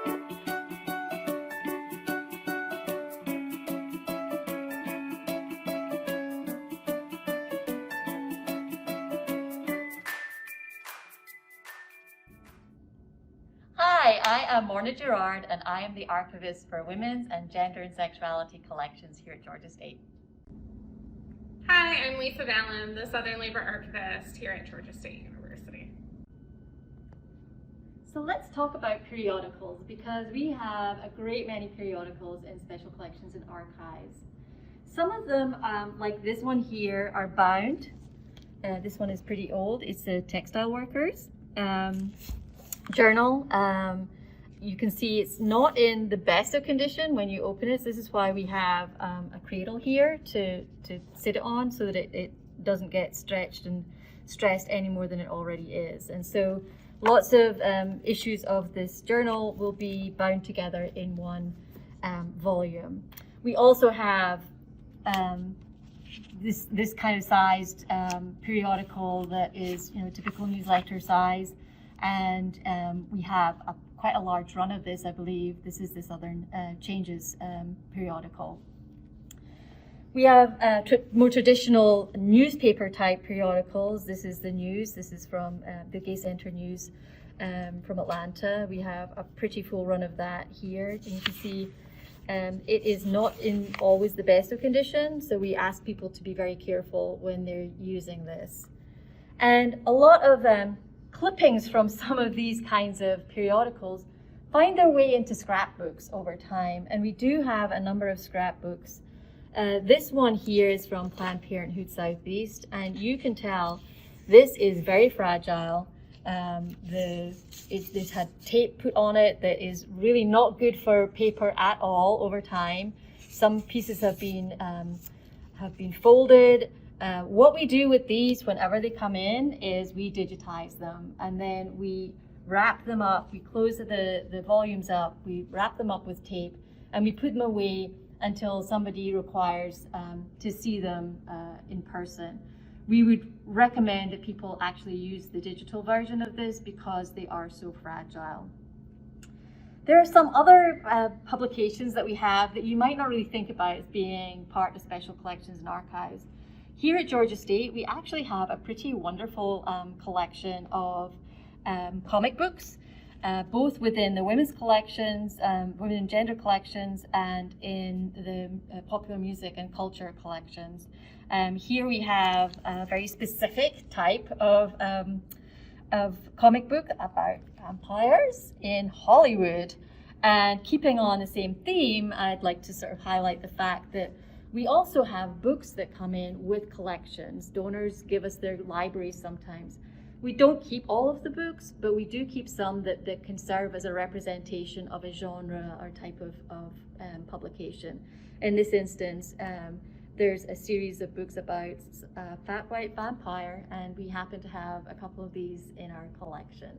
Hi, I am Morna Gerard, and I am the archivist for Women's and Gender and Sexuality Collections here at Georgia State. Hi, I'm Lisa Vallon, the Southern Labor Archivist here at Georgia State University. So let's talk about periodicals, because we have a great many periodicals in special collections and archives. Some of them, like this one here, are bound. This one is pretty old. It's the Textile Workers journal. You can see it's not in the best of condition when you open it. This is why we have a cradle here to sit it on, so that it doesn't get stretched and stressed any more than it already is. And so lots of issues of this journal will be bound together in one volume. We also have this kind of sized periodical that is, typical newsletter size. And we have quite a large run of this, I believe. This is the Southern Changes periodical. We have more traditional newspaper type periodicals. This is the News. This is from the Gay Center News from Atlanta. We have a pretty full run of that here. And you can see it is not in always the best of condition, so we ask people to be very careful when they're using this. And a lot of clippings from some of these kinds of periodicals find their way into scrapbooks over time, and we do have a number of scrapbooks. This one here is from Planned Parenthood Southeast, and you can tell this is very fragile. This had tape put on it that is really not good for paper at all over time. Some pieces have been folded. What we do with these whenever they come in is we digitize them, and then we wrap them up. We close the volumes up, we wrap them up with tape, and we put them away until somebody requires to see them in person. We would recommend that people actually use the digital version of this because they are so fragile. There are some other publications that we have that you might not really think about as being part of special collections and archives. Here at Georgia State, we actually have a pretty wonderful collection of comic books, both within the women's collections, women and gender collections, and in the popular music and culture collections. Here we have a very specific type of comic book about vampires in Hollywood. And keeping on the same theme, I'd like to sort of highlight the fact that we also have books that come in with collections. Donors give us their libraries sometimes. We don't keep all of the books, but we do keep some that can serve as a representation of a genre or type of publication. In this instance, there's a series of books about a fat white vampire, and we happen to have a couple of these in our collection.